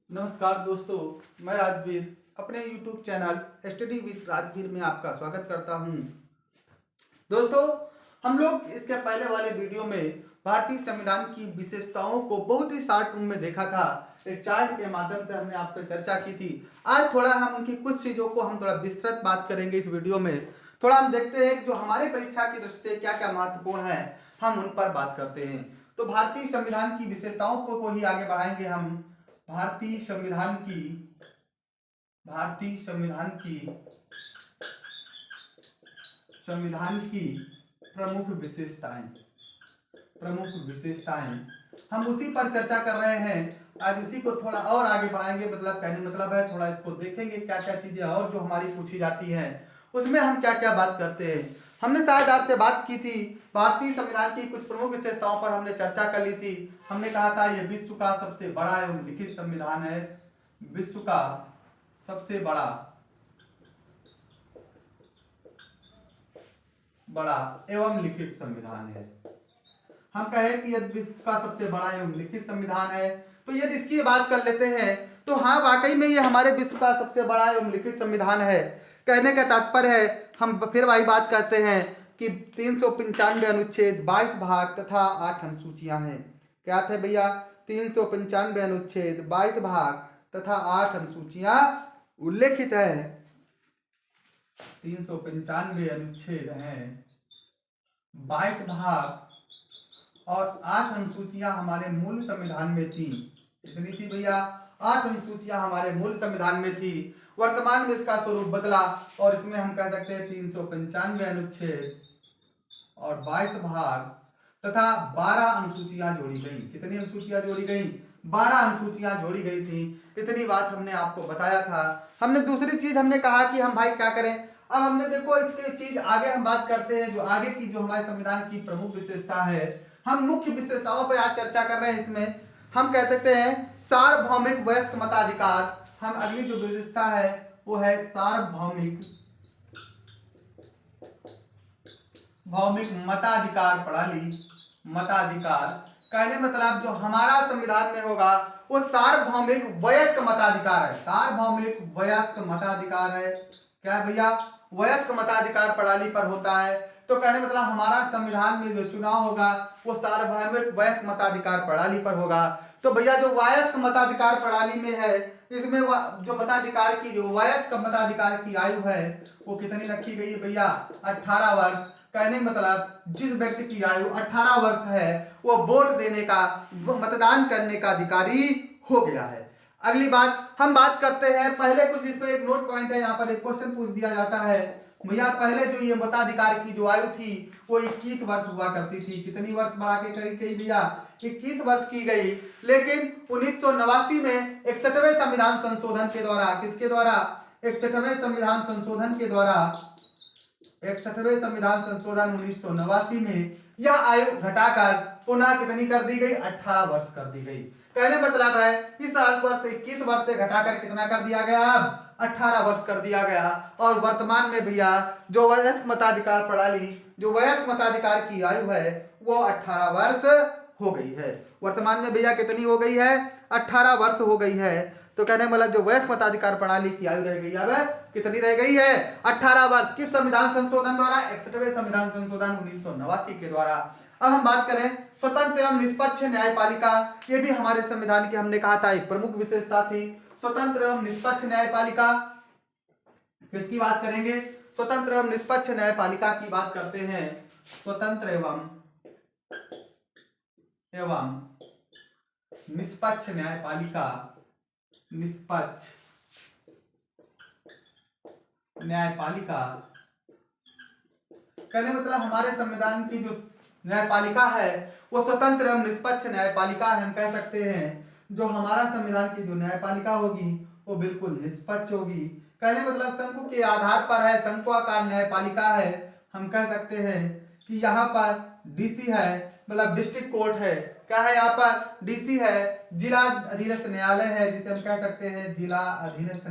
नमस्कार दोस्तों, मैं राजवीर अपने YouTube channel study with Rajveer में आपका स्वागत करता हूं। दोस्तों, हम लोग इसके पहले वाले वीडियो में भारतीय संविधान की विशेषताओं को बहुत ही शॉर्ट रूम में देखा था। एक चार्ट के माध्यम से हमने आप पे चर्चा की थी। आज थोड़ा हम उनकी कुछ चीज़ों को हम थोड़ा विस्तृत बात करेंगे इस वीडियो में। थोड़ा हम देखते हैं जो हमारे परीक्षा की दृष्टि से क्या क्या महत्वपूर्ण है, हम उन पर बात करते हैं। तो भारतीय संविधान की विशेषताओं को ही आगे बढ़ाएंगे हम। भारतीय संविधान की प्रमुख विशेषताएं हम उसी पर चर्चा कर रहे हैं। आज उसी को थोड़ा और आगे बढ़ाएंगे। मतलब कहने मतलब है थोड़ा इसको देखेंगे क्या क्या चीजें और जो हमारी पूछी जाती है उसमें हम क्या क्या बात करते हैं। हमने शायद आपसे बात की थी भारतीय संविधान की कुछ प्रमुख विशेषताओं पर हमने चर्चा कर ली थी। हमने कहा था यह विश्व का सबसे बड़ा एवं लिखित संविधान है। विश्व का सबसे बड़ा एवं लिखित संविधान है। हम कहें कि यदि विश्व का सबसे बड़ा एवं लिखित संविधान है, तो यदि इसकी बात कर लेते हैं तो हाँ, वाकई में ये हमारे विश्व का सबसे बड़ा एवं लिखित संविधान है। कहने का तात्पर्य है, हम फिर वही बात करते हैं कि 395 अनुच्छेद, 22 भाग तथा 8 अनुसूचियां हैं। क्या थे भैया? 395 अनुच्छेद, 22 भाग तथा 8 अनुसूचियां उल्लेखित है। 395 अनुच्छेद हैं, 22 भाग और 8 अनुसूचियां हमारे मूल संविधान में थी। कितनी थी भैया? 8 अनुसूचियां हमारे मूल संविधान में थी। वर्तमान में इसका स्वरूप बदला और इसमें हम कह सकते हैं 395 अनुच्छेद और 22 भाग तथा 12 अनुसूचियां जोड़ी गई। कितनी अनुसूचियां जोड़ी गई? 12 अनुसूचियां जोड़ी गई थी। इतनी बात हमने आपको बताया था। हमने दूसरी चीज हमने कहा कि हम भाई क्या करें। अब हमने देखो इसके चीज आगे हम बात करते हैं जो आगे की जो हमारे संविधान की प्रमुख विशेषता है। हम मुख्य विशेषताओं पर आज चर्चा कर रहे हैं। इसमें हम कह सकते हैं सार्वभौमिक वयस्क मताधिकार। हम अगली जो विशेषता है वो है सार्वभौमिक मताधिकार प्रणाली। मताधिकार कहने मतलब जो हमारा संविधान में होगा वो सार्वभौमिक वयस्क मताधिकार है। सार्वभौमिक वयस्क मताधिकार है। क्या भैया? वयस्क मताधिकार प्रणाली पर होता है। तो कहने मतलब हमारा संविधान में जो चुनाव होगा वो सार्वभौमिक वयस्क मताधिकार प्रणाली पर होगा। तो भैया जो वयस्क मताधिकार प्रणाली में है, इसमें जो मताधिकार की जो वयस्क मताधिकार की आयु है वो कितनी रखी गई है भैया? 18 वर्ष। कहने मतलब जिस व्यक्ति की आयु 18 वर्ष है वो वोट देने का, मतदान करने का अधिकारी हो गया है। अगली बात हम बात करते हैं, पहले कुछ इस पे एक नोट पॉइंट है, यहाँ पर एक क्वेश्चन पूछ दिया जाता है भैया पहले जो ये मताधिकार की जो आयु थी वो 21 वर्ष हुआ करती थी। कितनी वर्ष बढ़ा के करी गई भैया? 21 वर्ष की गई। लेकिन 1989 में 61वें संविधान संशोधन के द्वारा, किसके द्वारा? 61वें संविधान संशोधन के द्वारा, 61वें संविधान संशोधन 1989 में यह आयु घटाकर पुनः कितनी कर दी गई? 18 वर्ष कर दी गई। कहने मतलब है इस वर्ष 21 वर्ष से घटाकर कितना कर दिया गया? अब 18 वर्ष कर दिया गया। और वर्तमान में भैया जो वयस्क मताधिकार प्रणाली, जो वयस्क मताधिकार की आयु है वो 18 वर्ष हो गई है। वर्तमान में भैया कितनी हो गई है? 18 वर्ष हो गई है। तो कहने मतलब जो वयस्क मताधिकार प्रणाली की आयु रह गई अब कितनी रह गई है? 18 वर्ष। किस संविधान संशोधन द्वारा? 61वें संविधान संशोधन 1989 के द्वारा। अब हम बात करें स्वतंत्र एवं निष्पक्ष न्यायपालिका। ये भी हमारे संविधान की हमने कहा था एक प्रमुख विशेषता थी। स्वतंत्र एवं निष्पक्ष न्यायपालिका किसकी बात करेंगे? स्वतंत्र एवं निष्पक्ष न्यायपालिका की बात करते हैं। स्वतंत्र एवं निष्पक्ष न्यायपालिका, निष्पक्ष न्यायपालिका कहने मतलब हमारे संविधान की जो न्यायपालिका है वो स्वतंत्र एवं निष्पक्ष न्यायपालिका है। हम कह सकते हैं जो हमारा संविधान की जो न्यायपालिका होगी वो बिल्कुल निष्पक्ष होगी। कहने मतलब शंकु के आधार पर है, शंकुआकार न्यायपालिका है। हम कह सकते हैं कि यहाँ पर डीसी है, मतलब डिस्ट्रिक्ट कोर्ट है। क्या है यहाँ पर? डीसी है। जिला अधीनस्थ न्यायालय है जिसे हम कह सकते हैं जिला अधीनस्थ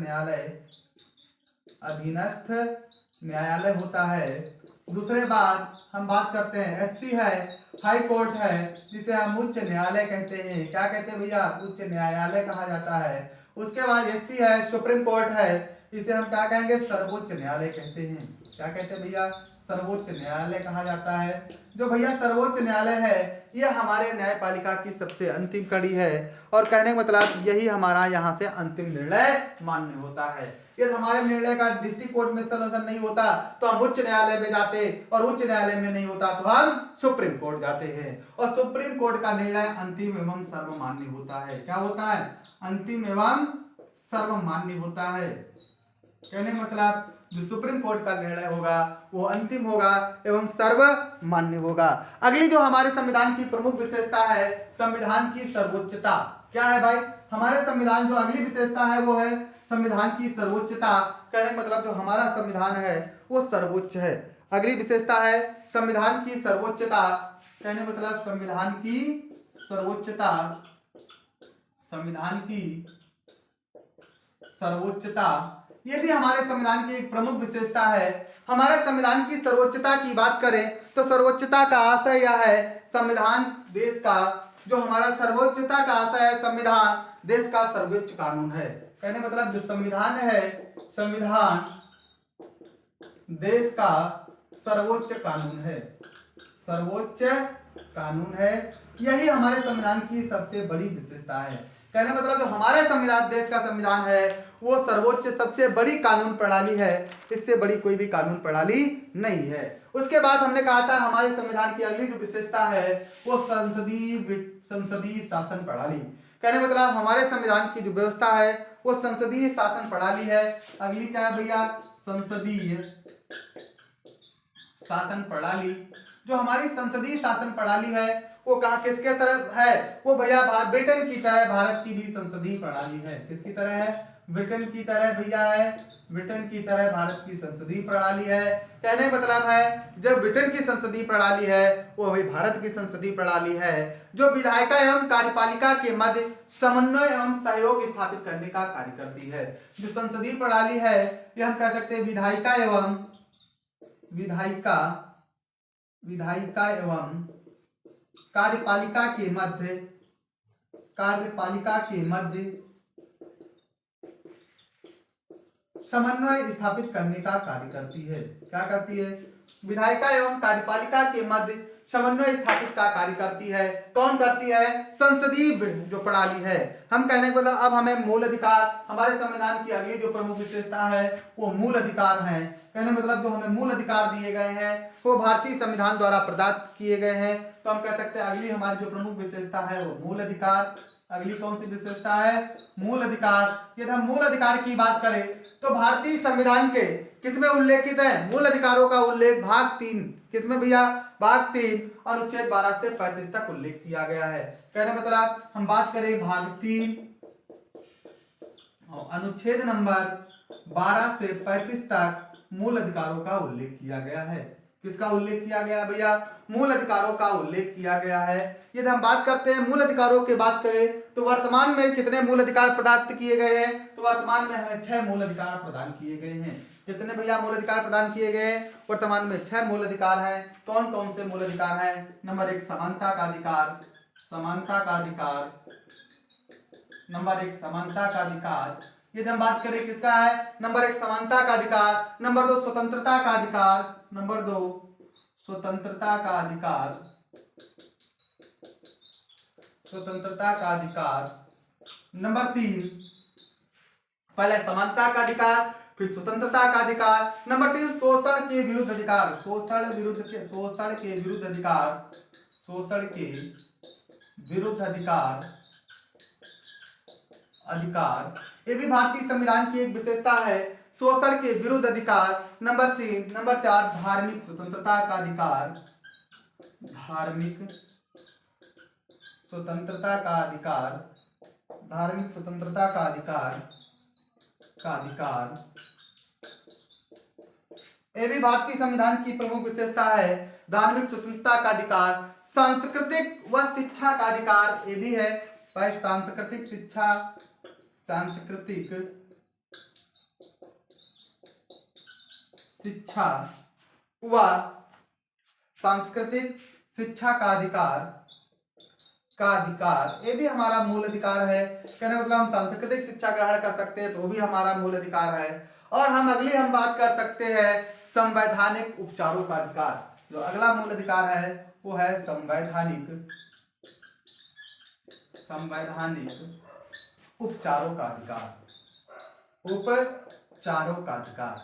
न्यायालय होता है। दूसरे बात हम बात करते हैं एससी है, हाई कोर्ट है जिसे हम उच्च न्यायालय कहते हैं। क्या कहते हैं भैया? उच्च न्यायालय कहा जाता है। उसके बाद एससी है, सुप्रीम कोर्ट है, इसे हम क्या कहेंगे, सर्वोच्च न्यायालय कहते हैं। क्या कहते हैं भैया, सर्वोच्च न्यायालय कहा जाता है। जो भैया सर्वोच्च न्यायालय है यह हमारे न्यायपालिका की सबसे अंतिम कड़ी है, और कहने का मतलब यही हमारा यहाँ से अंतिम निर्णय मान्य होता है। यदि हमारे निर्णय का डिस्ट्रिक्ट कोर्ट में सॉल्यूशन नहीं होता तो हम उच्च न्यायालय में जाते, और उच्च न्यायालय में नहीं होता तो हम सुप्रीम कोर्ट जाते हैं, और सुप्रीम कोर्ट का निर्णय अंतिम एवं सर्वमान्य होता है। क्या होता है, अंतिम एवं सर्वमान्य होता है। कहने का मतलब जो सुप्रीम कोर्ट का निर्णय होगा वो अंतिम होगा एवं सर्वमान्य होगा। अगली जो हमारे संविधान की प्रमुख विशेषता है, संविधान की सर्वोच्चता। क्या है भाई, हमारे संविधान जो अगली विशेषता है वो है संविधान की सर्वोच्चता। कहने का मतलब जो हमारा संविधान है वो सर्वोच्च है। अगली विशेषता है संविधान की सर्वोच्चता। कहने का मतलब संविधान की सर्वोच्चता, संविधान की सर्वोच्चता ये भी हमारे संविधान की एक प्रमुख विशेषता है। हमारे संविधान की सर्वोच्चता की बात करें तो सर्वोच्चता का आशय यह है, संविधान देश का, जो हमारा सर्वोच्चता का आशय है, संविधान देश का सर्वोच्च कानून है। कहने मतलब जो संविधान है, संविधान देश का सर्वोच्च कानून है, सर्वोच्च कानून है। यही हमारे संविधान की सबसे बड़ी विशेषता है। कहने मतलब जो हमारे संविधान, देश का संविधान है वो सर्वोच्च सबसे बड़ी कानून प्रणाली है, इससे बड़ी कोई भी कानून प्रणाली नहीं है। उसके बाद हमने कहा था हमारे संविधान की अगली जो विशेषता है वो संसदीय शासन प्रणाली। कहने मतलब हमारे संविधान की जो व्यवस्था है वो संसदीय शासन प्रणाली है। अगली क्या है भैया, संसदीय शासन प्रणाली। जो हमारी संसदीय शासन प्रणाली है वो कहा किसके तरह है, वो भैया ब्रिटेन की तरह भारत की भी संसदीय प्रणाली है। किसकी तरह है, ब्रिटेन की तरह भैया है, ब्रिटेन की तरह भारत की संसदीय प्रणाली है। कहने का मतलब है जब ब्रिटेन की संसदीय प्रणाली है वो भी भारत की संसदीय प्रणाली है, जो विधायिका एवं कार्यपालिका के मध्य समन्वय एवं सहयोग स्थापित करने का कार्य करती है। जो संसदीय प्रणाली है ये हम कह सकते हैं विधायिका एवं कार्यपालिका के मध्य समन्वय स्थापित करने का कार्य करती है। क्या करती है, विधायिका एवं कार्यपालिका के मध्य समन्वय स्थापित का कार्य करती है। कौन करती है, संसदीय जो प्रणाली है। हम कहने को मतलब अब हमें मूल अधिकार, हमारे संविधान की अगली जो प्रमुख विशेषता है वो मूल अधिकार है। कहने मतलब जो हमें मूल अधिकार दिए गए हैं वो भारतीय संविधान द्वारा प्रदत्त किए गए हैं। तो हम कह सकते हैं अगली हमारी जो प्रमुख विशेषता है वो मूल अधिकार। अगली कौन सी विशेषता है, मूल अधिकार। यदि हम मूल अधिकार की बात करें तो भारतीय संविधान के किसमें उल्लेखित है, मूल अधिकारों का उल्लेख भाग 3, किसमें भैया, भाग 3 अनुच्छेद 12 से 35 तक उल्लेख किया गया है। कहने मतलब हम बात करें भाग 3 अनुच्छेद नंबर 12 से 35 तक मूल अधिकारों का उल्लेख किया गया है। किसका उल्लेख किया गया है भैया, मूल अधिकारों का उल्लेख किया गया है। यदि हम बात करते हैं मूल अधिकारों की बात करें तो वर्तमान में कितने मूल अधिकार प्रदान किए गए हैं, तो वर्तमान में हमें 6 मूल अधिकार प्रदान किए गए हैं। कितने भैया मूल अधिकार प्रदान किए गए हैं, वर्तमान में 6 मूल अधिकार हैं। कौन कौन से मूल अधिकार हैं, नंबर 1 समानता का अधिकार, समानता का अधिकार, नंबर 1 समानता का अधिकार। यदि हम बात करें किसका है, नंबर 1 समानता का अधिकार, नंबर 2 स्वतंत्रता का अधिकार, नंबर 2 स्वतंत्रता का अधिकार, स्वतंत्रता का अधिकार, नंबर 3 पहले समानता का अधिकार फिर स्वतंत्रता का अधिकार, नंबर 3 शोषण के विरुद्ध अधिकार, शोषण के विरुद्ध अधिकार, शोषण के विरुद्ध अधिकार। ये भी भारतीय संविधान की एक विशेषता है, शोषण के विरुद्ध अधिकार। नंबर 3, नंबर 4 धार्मिक स्वतंत्रता का अधिकार, धार्मिक स्वतंत्रता का अधिकार, धार्मिक स्वतंत्रता का अधिकार। ये भी भारतीय संविधान की प्रमुख विशेषता है, धार्मिक स्वतंत्रता का अधिकार। सांस्कृतिक व शिक्षा का अधिकार, ये भी है भाई, सांस्कृतिक शिक्षा, सांस्कृतिक शिक्षा व सांस्कृतिक शिक्षा का अधिकार, का अधिकार, ये भी हमारा मूल अधिकार है। कहने मतलब हम सांस्कृतिक शिक्षा ग्रहण कर सकते हैं तो वो भी हमारा मूल अधिकार है। और हम बात कर सकते हैं संवैधानिक उपचारों का अधिकार। जो अगला मूल अधिकार है वो है संवैधानिक उपचारों का अधिकार। उपचारों का अधिकार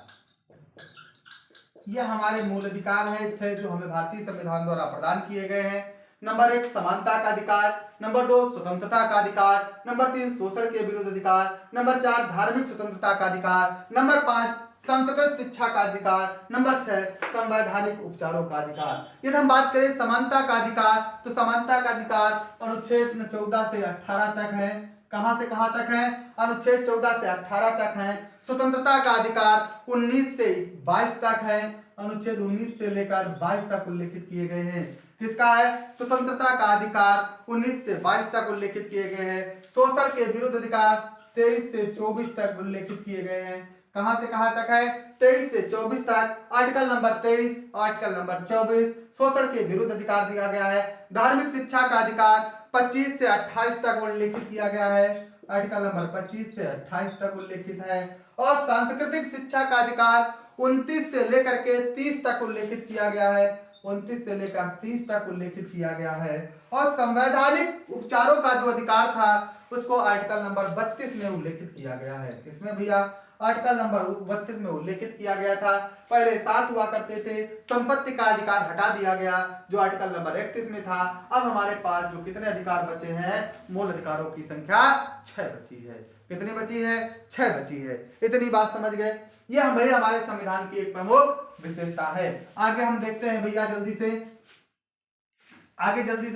ये हमारे मूल अधिकार है जो हमें भारतीय संविधान द्वारा प्रदान किए गए हैं। नंबर 1 समानता का अधिकार, नंबर 2 स्वतंत्रता का अधिकार, नंबर 3 शोषण के विरुद्ध अधिकार, नंबर 4 धार्मिक स्वतंत्रता का अधिकार, नंबर 5 संस्कृत शिक्षा का अधिकार, नंबर 6 संवैधानिक उपचारों का अधिकार। यदि हम बात करें समानता का अधिकार तो समानता का अधिकार अनुच्छेद 14 से 18 तक है। कहां से कहां तक है? अनुच्छेद 14 से 18 तक है। स्वतंत्रता का अधिकार 19 से 22 तक है। अनुच्छेद 19 से लेकर 22 तक उल्लेखित किए गए हैं। किसका है? स्वतंत्रता का अधिकार 19 से 22 तक उल्लेखित किए गए हैं। शोषण के विरुद्ध अधिकार 23 से 24 तक उल्लेखित किए गए हैं। कहां से कहां तक है? 23 से 24 तक। आर्टिकल नंबर 23, आर्टिकल नंबर 24 शोषण के विरुद्ध अधिकार दिया गया है। धार्मिक शिक्षा का अधिकार 25 से 28 तक उल्लेखित किया गया है। आर्टिकल नंबर 25 से 28 तक उल्लेखित है। और सांस्कृतिक शिक्षा का अधिकार 29 से लेकर के 30 तक उल्लेखित किया गया है। 29 से लेकर 30 तक उल्लेखित किया गया है। और संवैधानिक उपचारों का जो अधिकार था उसको आर्टिकल नंबर 32 में उल्लेखित किया गया है। किसमें भैया? आर्टिकल नंबर 32 में उल्लेखित किया गया था। पहले 7 हुआ करते थे। संपत्ति का अधिकार हटा दिया गया जो आर्टिकल नंबर 31 में था। अब हमारे पास जो कितने अधिकार बचे हैं? मूल अधिकारों की संख्या 6 बची है। कितनी बची है? 6 बची है। इतनी बात समझ गए? यह हमारे संविधान की एक प्रमुख विशेषता है। आगे हम देखते हैं भैया जल्दी से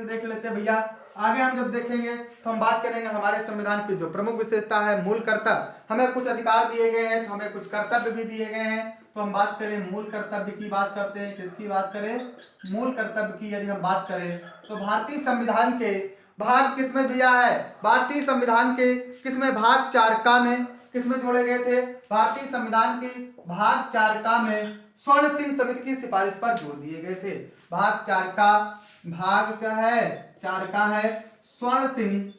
देख लेते हैं भैया। आगे हम जब देखेंगे तो हम बात करेंगे हमारे संविधान की जो प्रमुख विशेषता है मूल कर्तव्य। हमें कुछ अधिकार दिए गए हैं तो हमें कुछ कर्तव्य भी दिए गए हैं। तो हम बात करें मूल कर्तव्य की बात करते हैं। किसकी बात करें? मूल कर्तव्य की यदि हम बात करें तो भारतीय संविधान के भाग किसमें दिया है? भारतीय संविधान के किसमें? भाग 4 का में किसमें जोड़े गए थे? भारतीय संविधान के भाग 4 का में स्वर्ण सिंह समिति की सिफारिश पर जोड़ दिए गए थे। भाग 4 का, भाग क्या है? 4 का है स्वर्ण सिंह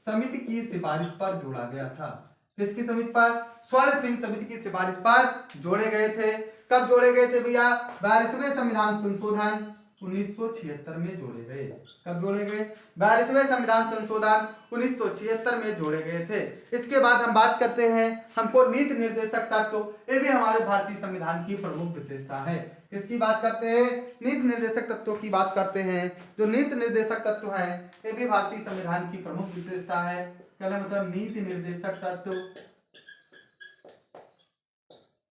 समिति की सिफारिश पर जोड़ा गया था। किसकी समिति पर? स्वर्ण सिंह समिति की सिफारिश पर जोड़े गए थे। कब जोड़े गए थे भैया? 42वें संविधान संशोधन 1976 में जोड़े गए। कब जोड़े गए? 42वें संविधान संशोधन 1976 में जोड़े गए थे। इसके बाद हम बात करते हैं हमको नीति निर्देशक तत्व। ये भी हमारे भारतीय संविधान की प्रमुख विशेषता है। किसकी बात करते हैं? नीति निर्देशक तत्वों की बात करते हैं। जो नीति निर्देशक तत्व है ये भी भारतीय संविधान की प्रमुख विशेषता है। क्या मतलब नीति निर्देशक तत्व?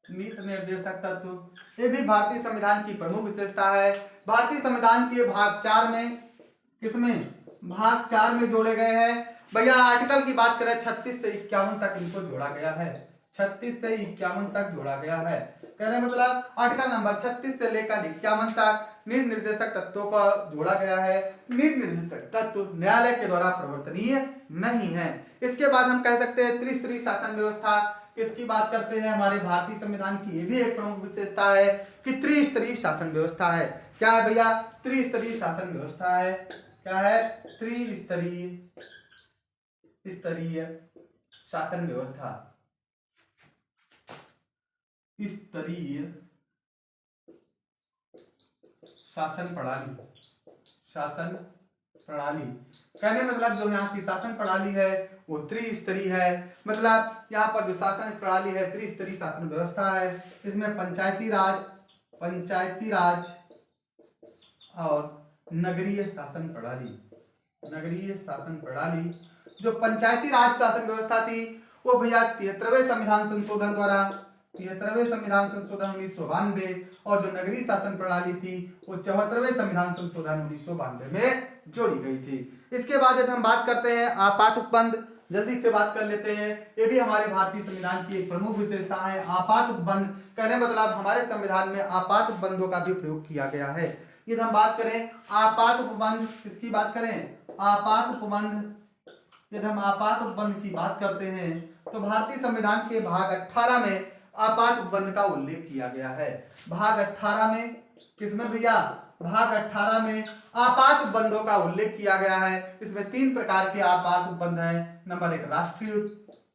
नीति निर्देशक तत्व ये भी भारतीय संविधान की प्रमुख विशेषता है। भारतीय संविधान के भाग 4 में, किसमें? भाग 4 में जोड़े गए हैं। भैया आर्टिकल की बात करें 36 से 51 तक इनको जोड़ा गया है। 36 से 51 तक जोड़ा गया है। कहने मतलब आर्टिकल नंबर 36 से लेकर 51 तक नीति निर्देशक तत्वों को जोड़ा गया है। नीति निर्देशक तत्व न्यायालय के द्वारा प्रवर्तनीय नहीं है। इसके बाद हम कह सकते हैं त्रिस्तरीय शासन व्यवस्था। किसकी बात करते हैं? हमारे भारतीय संविधान की ये भी एक प्रमुख विशेषता है कि त्रिस्तरीय शासन व्यवस्था है। क्या है भैया? त्रिस्तरीय शासन व्यवस्था है। क्या है? त्रिस्तरीय शासन व्यवस्था। स्तरीय शासन प्रणाली कहने मतलब जो यहाँ की शासन प्रणाली है वो त्रिस्तरीय है। मतलब यहाँ पर जो शासन प्रणाली है त्रिस्तरीय शासन व्यवस्था है। इसमें पंचायती राज और नगरीय शासन प्रणाली। जो पंचायती राज शासन व्यवस्था थी वो भैया 73वें संविधान संशोधन द्वारा 73वें संविधान संशोधन 1992 और जो नगरीय शासन प्रणाली थी वो 74वें संविधान संशोधन 1992 में जोड़ी गई थी। इसके बाद यदि हम बात करते हैं आपात उपबंध, जल्दी से बात कर लेते हैं। ये भी हमारे भारतीय संविधान की एक प्रमुख विशेषता है। आपात उपबंध कहने मतलब हमारे संविधान में आपात उपबंधों का भी प्रयोग किया गया है। यदि हम बात करें आपात उपबंध, किसकी बात करें? आपात उपबंध। यदि हम आपात उपबंध की बात करते हैं तो भारतीय संविधान के भाग 18 में आपात उपबंध का उल्लेख किया गया है। भाग 18 में किसमें भैया? भाग 18 में आपात उपबंधों का उल्लेख किया गया है। इसमें 3 प्रकार के आपात उपबंध हैं। नंबर 1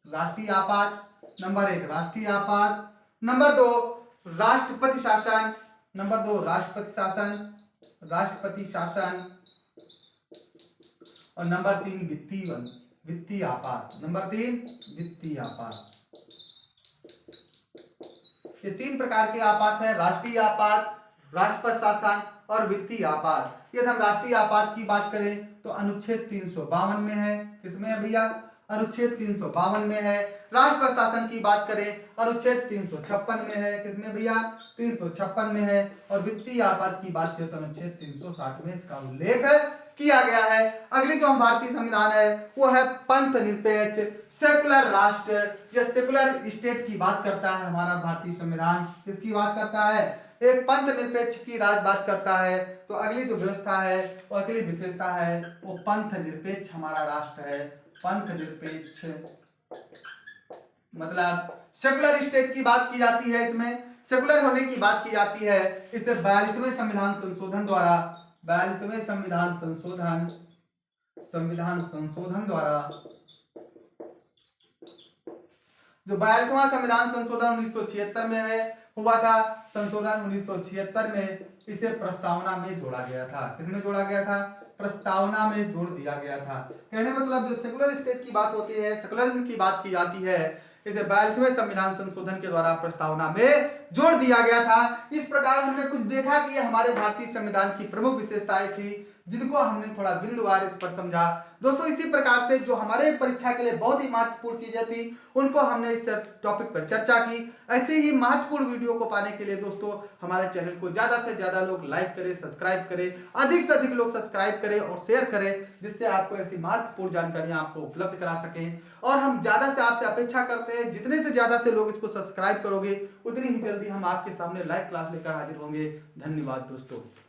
राष्ट्रीय आपात, नंबर 1 राष्ट्रीय आपात, नंबर 2 राष्ट्रपति शासन, नंबर 2 राष्ट्रपति शासन और नंबर 3 वित्तीय आपात, नंबर 3 वित्तीय आपात। ये 3 प्रकार के आपात है, राष्ट्रीय आपात, राष्ट्रपति शासन और वित्तीय आपात। यदि हम राष्ट्रीय आपात की बात करें तो अनुच्छेद 352 में है। किसमें है भैया? अनुच्छेद 352 में है। राष्ट्रपति शासन की बात करें अनुच्छेद 356 में है। किसमें भैया? 356 में है। और वित्तीय आपात की बात करें तो अनुच्छेद 360 में इसका उल्लेख किया गया है। अगली जो हम भारतीय संविधान है वो है पंथ निरपेक्ष सेकुलर राष्ट्र या सेकुलर स्टेट की बात करता है हमारा भारतीय संविधान। किसकी बात करता है? एक पंथ निरपेक्ष की बात करता है। तो अगली जो व्यवस्था है और अगली विशेषता है वो पंथ निरपेक्ष हमारा राष्ट्र है। पंथ निरपेक्ष मतलब सेकुलर स्टेट की बात की जाती है। इसमें सेकुलर होने की बात की जाती है। इसे 42वें संविधान संशोधन द्वारा 42वें संविधान संशोधन द्वारा जो 42वां संविधान संशोधन 1976 में है हुआ था। संशोधन 1976 में इसे प्रस्तावना में जोड़ा गया था। किसमें जोड़ा गया था? प्रस्तावना में जोड़ दिया गया था। कहने मतलब जो सेकुलर स्टेट की बात होती है, सेकुलरिज्म की बात की जाती है, इसे 42वें संविधान संशोधन के द्वारा प्रस्तावना में जोड़ दिया गया था। इस प्रकार हमने कुछ देखा कि हमारे भारतीय संविधान की प्रमुख विशेषताएं थी जिनको हमने थोड़ा बिंदुवार इस पर समझा। दोस्तों इसी प्रकार से जो हमारे परीक्षा के लिए बहुत ही महत्वपूर्ण चीजें थी उनको हमने इस टॉपिक पर चर्चा की। ऐसे ही महत्वपूर्ण वीडियो को पाने के लिए दोस्तों हमारे चैनल को ज्यादा से ज्यादा लोग लाइक करें, सब्सक्राइब करें, अधिक से अधिक लोग सब्सक्राइब करें और शेयर करें, जिससे आपको ऐसी महत्वपूर्ण जानकारियां आपको उपलब्ध करा सकें। और हम ज्यादा से आपसे अपेक्षा करते हैं जितने से ज्यादा से लोग इसको सब्सक्राइब करोगे उतनी ही जल्दी हम आपके सामने लाइव क्लास लेकर हाजिर होंगे। धन्यवाद दोस्तों।